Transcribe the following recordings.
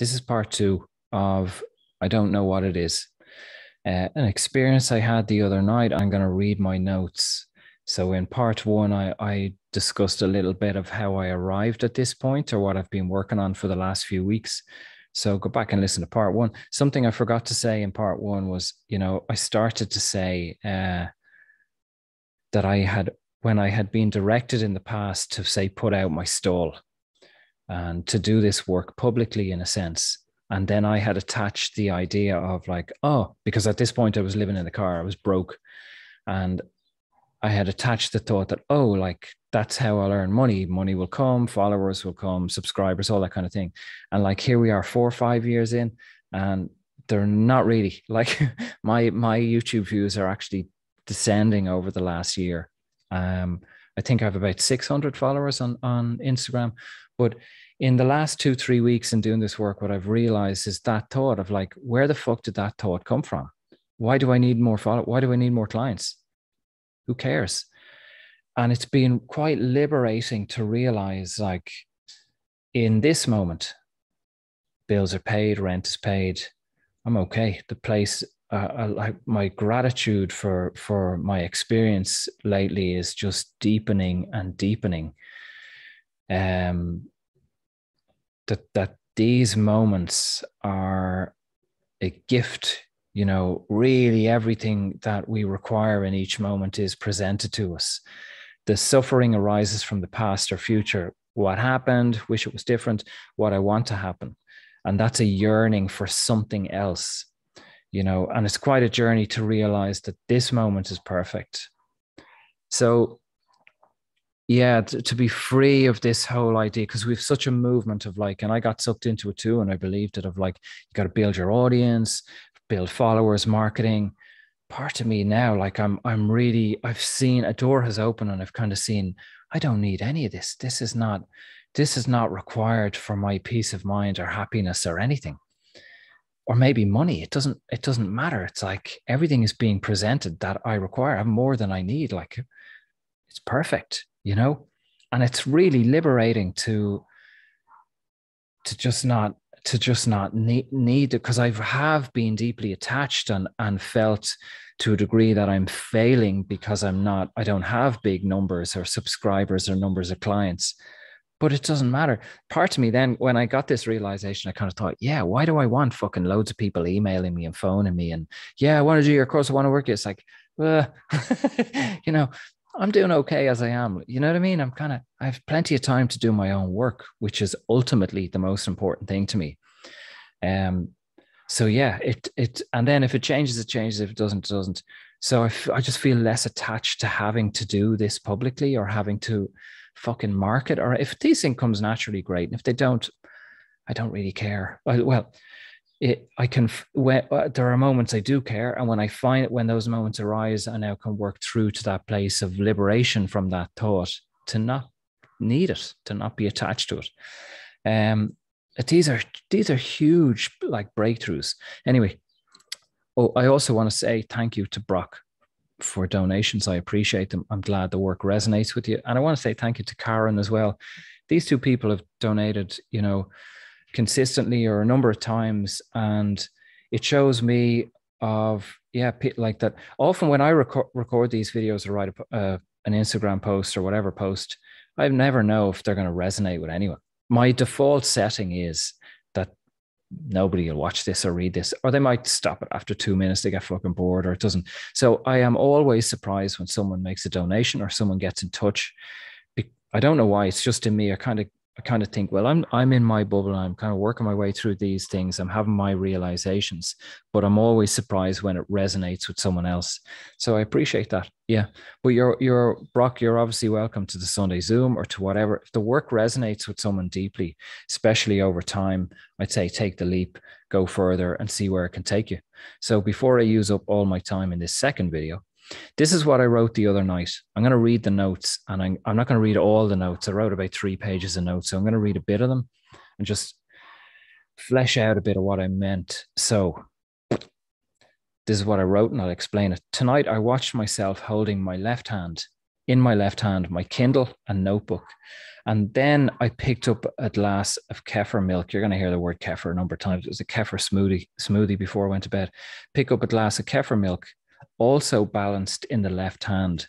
This is part two of I don't know what it is. An experience I had the other night. I'm going to read my notes. So in part one, I discussed a little bit of how I arrived at this point or what I've been working on for the last few weeks. So go back and listen to part one. Something I forgot to say in part one was, I started to say that I had, when I had been directed in the past to say, put out my stall and to do this work publicly in a sense. And then I had attached the idea of like, oh, because at this point I was living in the car, I was broke. And I had attached the thought that, oh, like that's how I'll earn money. Money will come, followers will come, subscribers, all that kind of thing. And like here we are 4 or 5 years in, and they're not really like my YouTube views are actually descending over the last year. I think I have about 600 followers on Instagram. But in the last 2, 3 weeks in doing this work, what I've realized is that thought of like, where the fuck did that thought come from? Why do I need more followers? Why do I need more clients? Who cares? And it's been quite liberating to realize, like, in this moment, bills are paid, rent is paid. I'm okay. The place, like my gratitude for my experience lately is just deepening and deepening. That these moments are a gift. Really everything that we require in each moment is presented to us. The suffering arises from the past or future. What happened, wish it was different, what I want to happen. And that's a yearning for something else, and it's quite a journey to realize that this moment is perfect. So yeah, to be free of this whole idea, because we've such a movement of like, and I got sucked into it too, and I believed it, of like, you got to build your audience, build followers, marketing. Part of me now, like I've seen a door has opened, and I've kind of seen, I don't need any of this. This is not required for my peace of mind or happiness or anything, or maybe money. It doesn't matter. It's like everything is being presented that I require. I have more than I need. Like it's perfect, and it's really liberating to just not need it, because I have been deeply attached and felt to a degree that I'm failing because I don't have big numbers or subscribers or numbers of clients. But it doesn't matter. Part of me then, when I got this realization, I kind of thought, yeah, why do I want fucking loads of people emailing me and phoning me? And yeah, I want to do your course. I want to work. It's like, I'm doing okay as I am. You know what I mean? I have plenty of time to do my own work, which is ultimately the most important thing to me. So yeah, and then if it changes, it changes. If it doesn't, it doesn't. So I just feel less attached to having to do this publicly or having to fucking market. Or if these things comes naturally, great. And if they don't, I don't really care. Well, there are moments I do care, and when those moments arise, I now can work through to that place of liberation from that thought, to not need it, to not be attached to it. These are huge like breakthroughs. Anyway, I also want to say thank you to Brock for donations. I appreciate them. I'm glad the work resonates with you, and I want to say thank you to Karen as well. These two people have donated, consistently or a number of times, and it shows me of like that. Often when I record these videos or write an Instagram post or whatever post, I never know if they're going to resonate with anyone. My default setting is that nobody will watch this or read this, or they might stop it after 2 minutes. They get fucking bored, or it doesn't. So I am always surprised when someone makes a donation or someone gets in touch. I don't know why. It's just in me. I kind of think, well, I'm in my bubble. I'm kind of working my way through these things. I'm having my realizations, but I'm always surprised when it resonates with someone else. So I appreciate that. Yeah. But you're Brock, you're obviously welcome to the Sunday Zoom or to whatever. If the work resonates with someone deeply, especially over time, I'd say take the leap, go further and see where it can take you. So before I use up all my time in this second video, this is what I wrote the other night. I'm going to read the notes, and I'm not going to read all the notes. I wrote about 3 pages of notes. So I'm going to read a bit of them and just flesh out a bit of what I meant. So this is what I wrote, and I'll explain it. Tonight, I watched myself holding my left hand in my left hand, my Kindle and notebook. And then I picked up a glass of kefir milk. You're going to hear the word kefir a number of times. It was a kefir smoothie before I went to bed. Pick up a glass of kefir milk, also balanced in the left hand,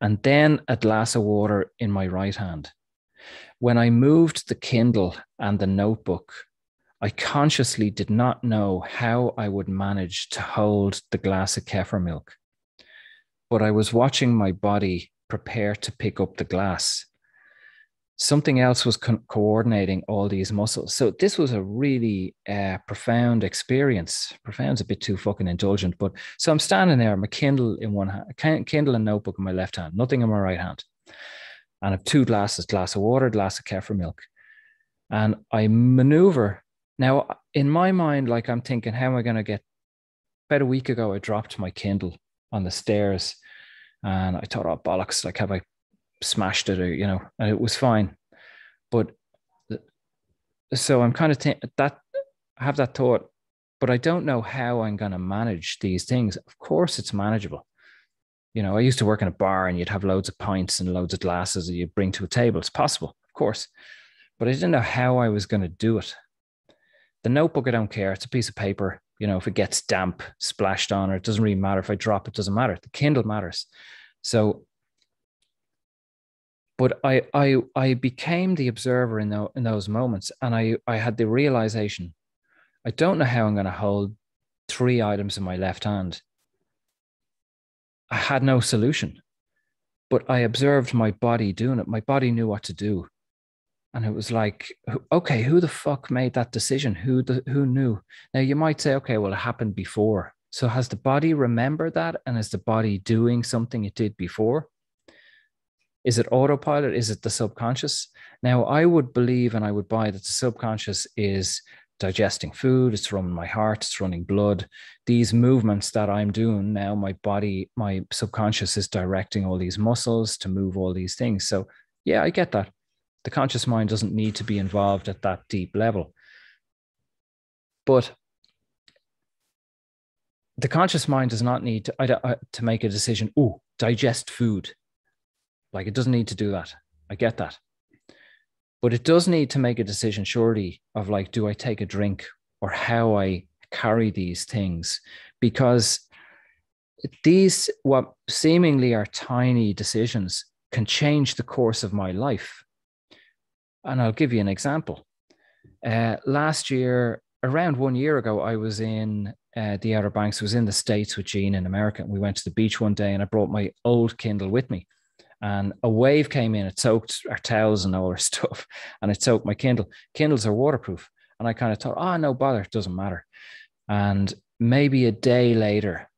and then a glass of water in my right hand. When I moved the Kindle and the notebook, I consciously did not know how I would manage to hold the glass of kefir milk, but I was watching my body prepare to pick up the glass. Something else was coordinating all these muscles. So this was a really profound experience. Profound's a bit too fucking indulgent, but so I'm standing there, my Kindle in one hand, Kindle and notebook in my left hand, nothing in my right hand. And I have two glasses, glass of water, glass of kefir milk. And I maneuver. Now, in my mind, like I'm thinking, how am I going to get, about a week ago, I dropped my Kindle on the stairs and I thought, oh, bollocks, like have I smashed it, or, you know, and it was fine. But so I'm kind of that I have that thought, but I don't know how I'm going to manage these things. Of course, it's manageable. You know, I used to work in a bar and you'd have loads of pints and loads of glasses that you'd bring to a table. It's possible, of course, but I didn't know how I was going to do it. The notebook, I don't care. It's a piece of paper. You know, if it gets damp, splashed on, or it doesn't really matter. If I drop it, doesn't matter. The Kindle matters. So, but I became the observer in those moments, and I had the realization, I don't know how I'm going to hold 3 items in my left hand. I had no solution, but I observed my body doing it. My body knew what to do. And it was like, okay, who the fuck made that decision? Who knew? Now you might say, okay, well, it happened before. So has the body remembered that? And is the body doing something it did before? Is it autopilot? Is it the subconscious? Now I would believe and I would buy that the subconscious is digesting food. It's running my heart. It's running blood. These movements that I'm doing now, my body, my subconscious is directing all these muscles to move all these things. So yeah, I get that. The conscious mind doesn't need to be involved at that deep level. But the conscious mind does not need to make a decision, oh, digest food. Like it doesn't need to do that. I get that. But it does need to make a decision, surely, of like, do I take a drink or how I carry these things? Because these, what seemingly are tiny decisions, can change the course of my life. And I'll give you an example. Last year, around 1 year ago, I was in the Outer Banks. I was in the States with Jean in America. We went to the beach one day and I brought my old Kindle with me. And a wave came in, it soaked our towels and all our stuff, and it soaked my Kindle. Kindles are waterproof. And I kind of thought, oh, no bother, it doesn't matter. And maybe a day later,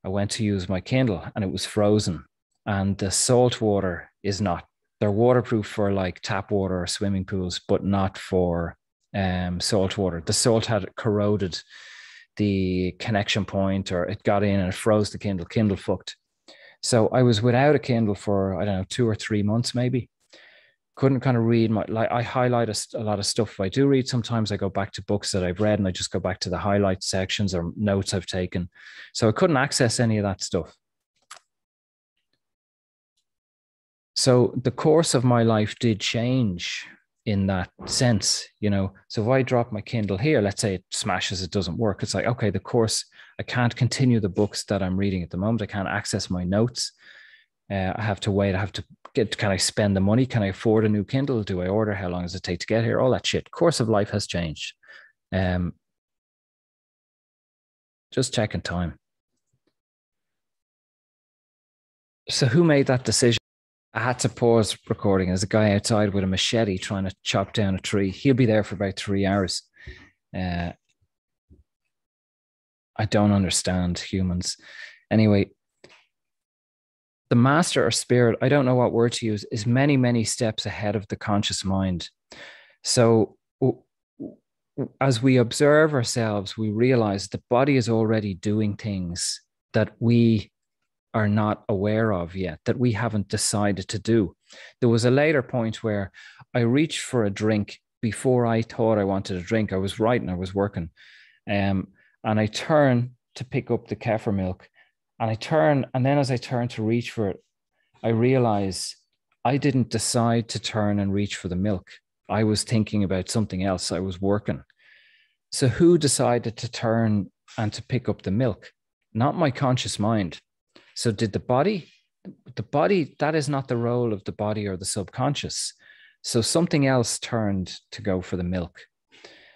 I went to use my Kindle and it was frozen. And the salt water is not. They're waterproof for like tap water or swimming pools, but not for salt water. The salt had corroded the connection point, or it got in and it froze the Kindle. Kindle fucked. So I was without a Kindle for, I don't know, 2 or 3 months maybe. Couldn't kind of read I highlight a lot of stuff. If I do read, sometimes I go back to books that I've read and I just go back to the highlight sections or notes I've taken. So I couldn't access any of that stuff. So the course of my life did change in that sense, you know. So if I drop my Kindle here, let's say it smashes, it doesn't work. It's like, okay, the course, I can't continue the books that I'm reading at the moment. I can't access my notes. I have to wait. I have to get, can I spend the money? Can I afford a new Kindle? Do I order? How long does it take to get here? All that shit. Course of life has changed. Just checking time. So who made that decision? I had to pause recording. There's a guy outside with a machete trying to chop down a tree. He'll be there for about 3 hours. I don't understand humans. Anyway, the master or spirit, I don't know what word to use, is many, many steps ahead of the conscious mind. So as we observe ourselves, we realize the body is already doing things that we are not aware of yet, that we haven't decided to do. There was a later point where I reached for a drink before I thought I wanted a drink. I was writing, I was working. And I turn to pick up the kefir milk, and I turn, and then as I turn to reach for it, I realize I didn't decide to turn and reach for the milk. I was thinking about something else. I was working. So who decided to turn and to pick up the milk? Not my conscious mind. So did the body? The body, that is not the role of the body or the subconscious. So something else turned to go for the milk.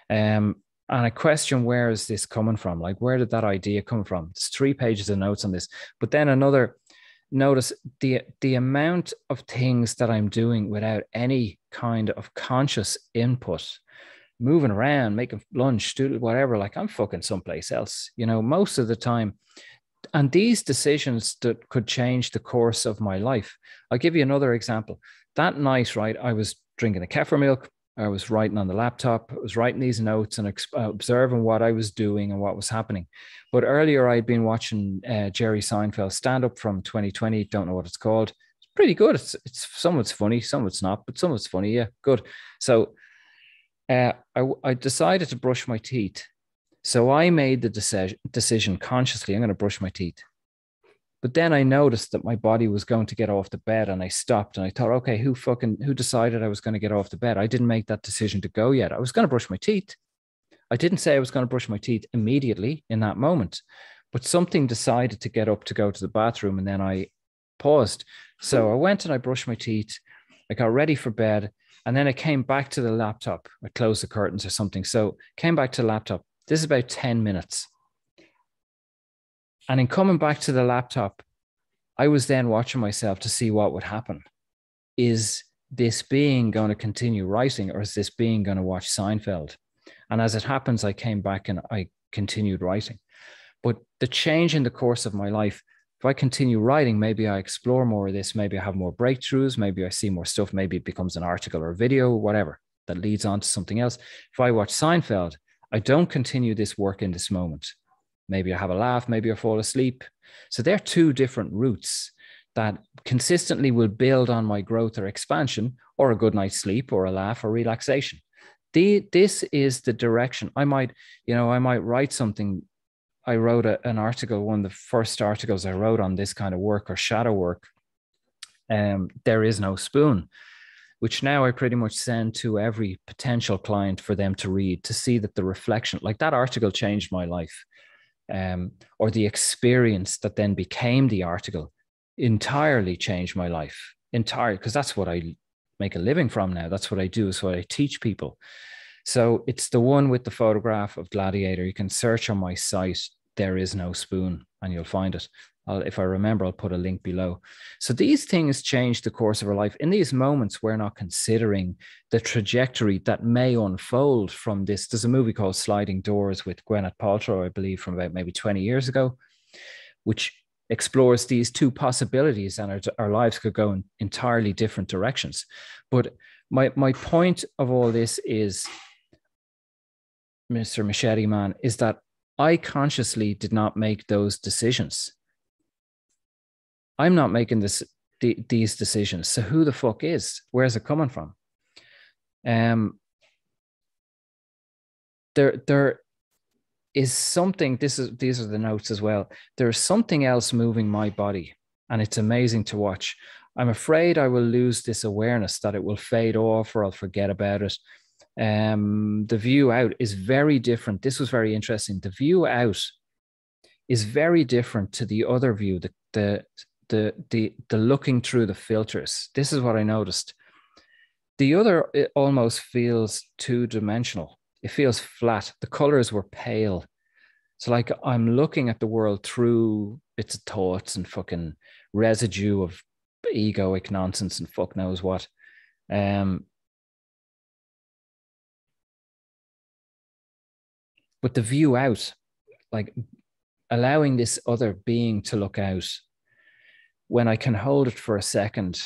And I question, where is this coming from? Like, where did that idea come from? It's 3 pages of notes on this. But then another, notice the amount of things that I'm doing without any kind of conscious input, moving around, making lunch, do whatever, like I'm fucking someplace else, you know, most of the time. And these decisions that could change the course of my life. I'll give you another example. That night, right, I was drinking a kefir milk. I was writing on the laptop. I was writing these notes and observing what I was doing and what was happening. But earlier, I'd been watching Jerry Seinfeld's stand-up from 2020. Don't know what it's called. It's pretty good. It's some of it's funny, some of it's not, but some of it's funny. Yeah, good. So I decided to brush my teeth. So I made the decision consciously, I'm going to brush my teeth. But then I noticed that my body was going to get off the bed, and I stopped and I thought, okay, who decided I was going to get off the bed? I didn't make that decision to go yet. I was going to brush my teeth. I didn't say I was going to brush my teeth immediately in that moment, but something decided to get up to go to the bathroom, and then I paused. So I went and I brushed my teeth. I got ready for bed, and then I came back to the laptop. I closed the curtains or something. So came back to the laptop. This is about 10 minutes. And in coming back to the laptop, I was then watching myself to see what would happen. Is this being going to continue writing, or is this being going to watch Seinfeld? And as it happens, I came back and I continued writing. But the change in the course of my life, if I continue writing, maybe I explore more of this, maybe I have more breakthroughs, maybe I see more stuff, maybe it becomes an article or a video, whatever, that leads on to something else. If I watch Seinfeld, I don't continue this work in this moment. Maybe I have a laugh, maybe I fall asleep. So they're 2 different routes that consistently will build on my growth or expansion, or a good night's sleep, or a laugh, or relaxation. This is the direction. I might write something. I wrote an article, one of the first articles I wrote on this kind of work or shadow work. There is no spoon, which now I pretty much send to every potential client for them to read, to see that the reflection, like that article changed my life. Or the experience that then became the article entirely changed my life. Entirely, because that's what I make a living from now. That's what I do, is what I teach people. So it's the one with the photograph of Gladiator. You can search on my site, There Is No Spoon, and you'll find it. If I remember, I'll put a link below. So these things change the course of our life. In these moments, we're not considering the trajectory that may unfold from this. There's a movie called Sliding Doors with Gwyneth Paltrow, I believe, from about maybe 20 years ago, which explores these 2 possibilities, and our lives could go in entirely different directions. But my point of all this is, Mr. Machete Man, is that I consciously did not make those decisions. I'm not making these decisions. So who the fuck is? Where's it coming from? There is something. These are the notes as well. There's something else moving my body, and it's amazing to watch. I'm afraid I will lose this awareness, that it will fade off, or I'll forget about it. The view out is very different. This was very interesting. The view out is very different to the other view, the looking through the filters. This is what I noticed. The other, it almost feels 2-dimensional. It feels flat. The colors were pale. So like I'm looking at the world through its thoughts and fucking residue of egoic nonsense and fuck knows what. But the view out, like allowing this other being to look out, when I can hold it for a second,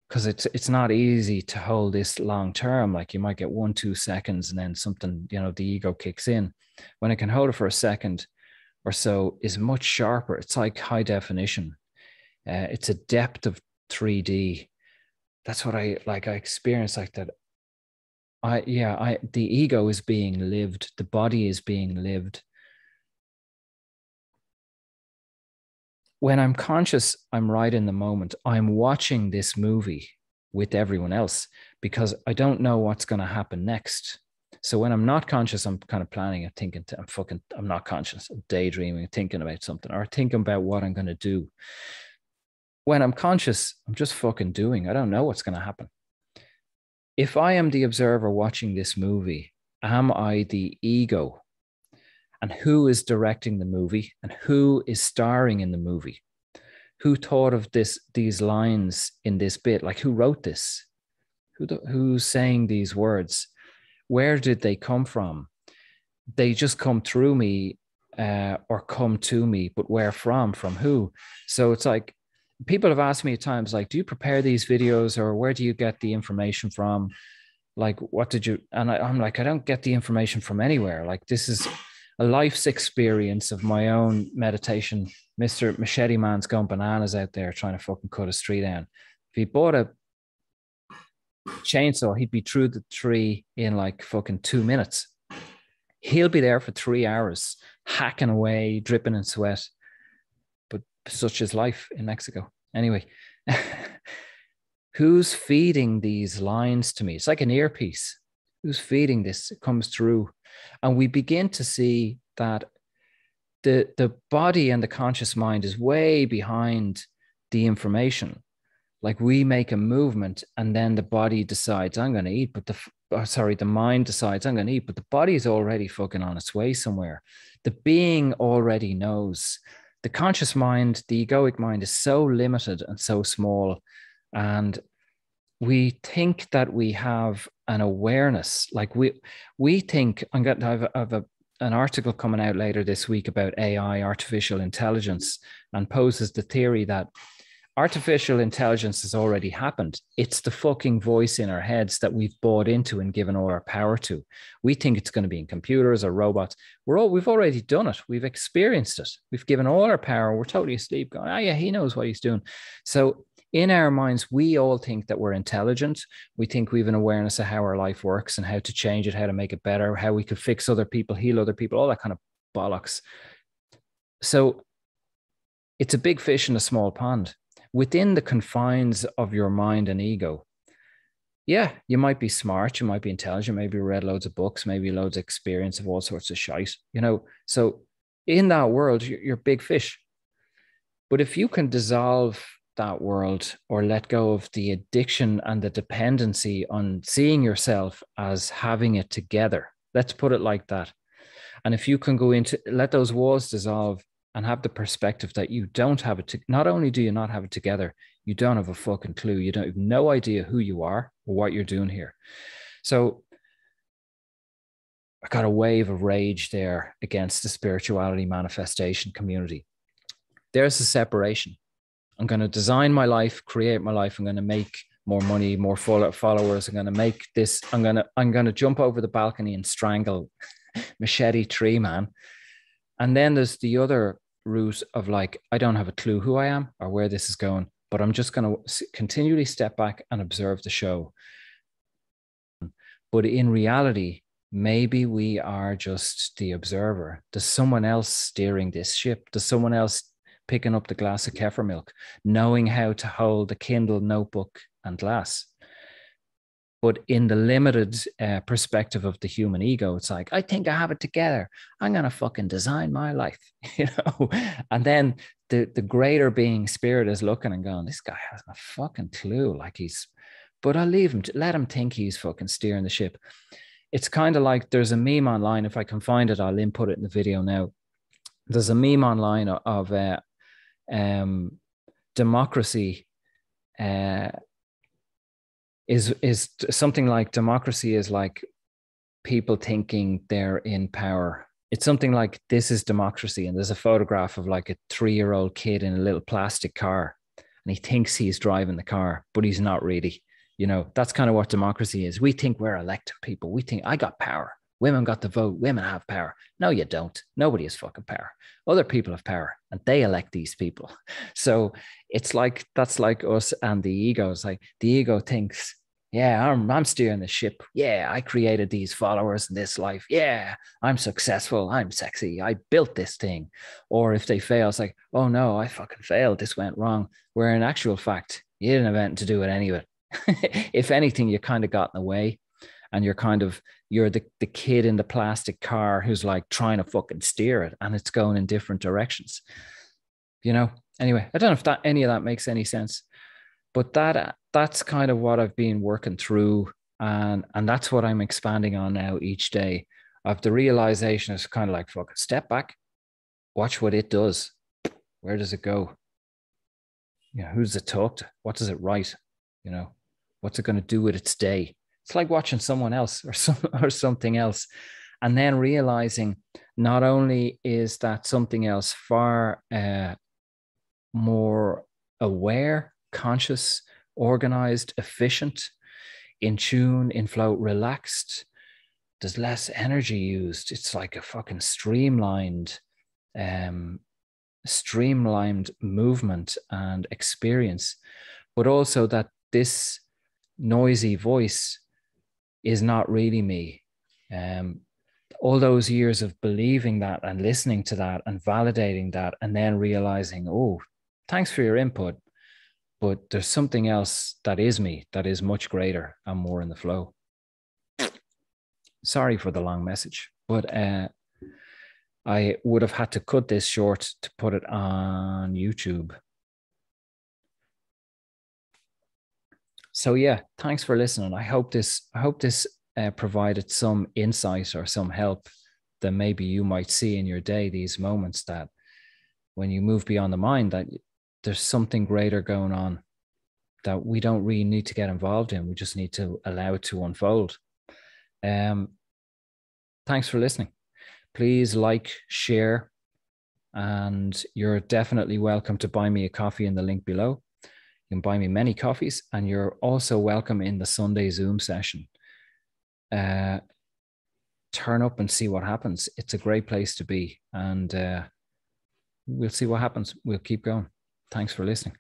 because it's not easy to hold this long term. Like you might get 1-2 seconds and then something, the ego kicks in. When I can hold it for a second or so, is much sharper. It's like high definition. It's a depth of 3D. That's what I experience like that. The ego is being lived. The body is being lived. when I'm conscious, I'm right in the moment. I'm watching this movie with everyone else because I don't know what's going to happen next. So when I'm not conscious, I'm kind of planning and thinking, I'm not conscious. I'm daydreaming, thinking about something or thinking about what I'm going to do. When I'm conscious, I'm just fucking doing. I don't know what's going to happen. If I am the observer watching this movie, am I the ego? And who is directing the movie and who is starring in the movie? Who thought of these lines in this bit? Like, who wrote this? Who's saying these words? Where did they come from? They just come through me or come to me, but where from? From who? So it's like, people have asked me at times, like, do you prepare these videos or where do you get the information from? Like, what did you? And I'm like, I don't get the information from anywhere. Like, this is a life's experience of my own meditation. Mr. Machete Man's gone bananas out there trying to fucking cut a tree down. If he bought a chainsaw, he'd be through the tree in like fucking 2 minutes. He'll be there for 3 hours, hacking away, dripping in sweat. But such is life in Mexico. Anyway, who's feeding these lines to me? It's like an earpiece. Who's feeding this? It comes through. And we begin to see that the body and the conscious mind is way behind the information. Like, we make a movement and then the body decides I'm going to eat, but the mind decides I'm going to eat, but the body is already fucking on its way somewhere. The being already knows. The conscious mind, the egoic mind, is so limited and so small. And we think that we have an awareness. Like, we think, I'm going to have an article coming out later this week about AI, artificial intelligence, and poses the theory that artificial intelligence has already happened. It's the fucking voice in our heads that we've bought into and given all our power to. We think it's going to be in computers or robots. We've already done it. We've experienced it. We've given all our power. We're totally asleep going, oh yeah, he knows what he's doing. So in our minds, we all think that we're intelligent. We think we have an awareness of how our life works and how to change it, how to make it better, how we could fix other people, heal other people, all that kind of bollocks. So it's a big fish in a small pond. Within the confines of your mind and ego, yeah, you might be smart, you might be intelligent, maybe you read loads of books, maybe loads of experience of all sorts of shite, So in that world, you're big fish. But if you can dissolve that world or let go of the addiction and the dependency on seeing yourself as having it together, let's put it like that. And if you can go into, let those walls dissolve and have the perspective that you don't have it. Not only do you not have it together, you don't have a fucking clue. You don't have no idea who you are or what you're doing here. So I got a wave of rage there against the spirituality manifestation community. There's a separation. I'm going to design my life, create my life. I'm going to make more money, more followers. I'm going to make this. I'm going to jump over the balcony and strangle Machete Tree Man. And then there's the other route of like, I don't have a clue who I am or where this is going, but I'm just going to continually step back and observe the show. But in reality, maybe we are just the observer. There's someone else steering this ship. There's someone else picking up the glass of kefir milk, knowing how to hold the Kindle notebook and glass. But in the limited perspective of the human ego, it's like, I think I have it together. I'm going to fucking design my life, And then the greater being spirit is looking and going, this guy has a fucking clue. But I'll leave him, let him think he's fucking steering the ship. It's kind of like there's a meme online. If I can find it, I'll input it in the video now. There's a meme online of democracy, is something like democracy is like people thinking they're in power. It's something like, this is democracy. And there's a photograph of like a 3-year-old kid in a little plastic car. And he thinks he's driving the car, but he's not really. That's kind of what democracy is. We think we're elected people. We think, I got power. Women got the vote. Women have power. No, you don't. Nobody has fucking power. Other people have power and they elect these people. So it's like, that's like us and the ego. It's like the ego thinks Yeah, I'm steering the ship. Yeah, I created these followers in this life. Yeah, I'm successful. I'm sexy. I built this thing. Or if they fail, it's like, oh no, I fucking failed. This went wrong. Where in actual fact, you didn't have anything to do with any of it. If anything, you kind of got in the way, and you're the kid in the plastic car who's like trying to fucking steer it, and it's going in different directions. You know. Anyway, I don't know if that any of that makes any sense, but that's kind of what I've been working through, and that's what I'm expanding on now each day. Of the realization is kind of like, fuck, step back, watch what it does. Where does it go? You know, who does it talk to? What does it write? You know, what's it going to do with its day? It's like watching someone else or something else, and then realizing not only is that something else far more aware, conscious, organized, efficient, in tune, in flow, relaxed. There's less energy used. It's like a fucking um, streamlined movement and experience. But also that this noisy voice is not really me. All those years of believing that and listening to that and validating that, and then realizing, oh, thanks for your input, but there's something else that is me, that is much greater and more in the flow. Sorry for the long message, but I would have had to cut this short to put it on YouTube. So yeah, thanks for listening. I hope this provided some insight or some help that maybe you might see in your day, these moments that when you move beyond the mind, that there's something greater going on that we don't really need to get involved in. We just need to allow it to unfold. Thanks for listening. Please like, share, and you're definitely welcome to buy me a coffee in the link below. You can buy me many coffees, and you're also welcome in the Sunday Zoom session. Turn up and see what happens. It's a great place to be, and we'll see what happens. We'll keep going. Thanks for listening.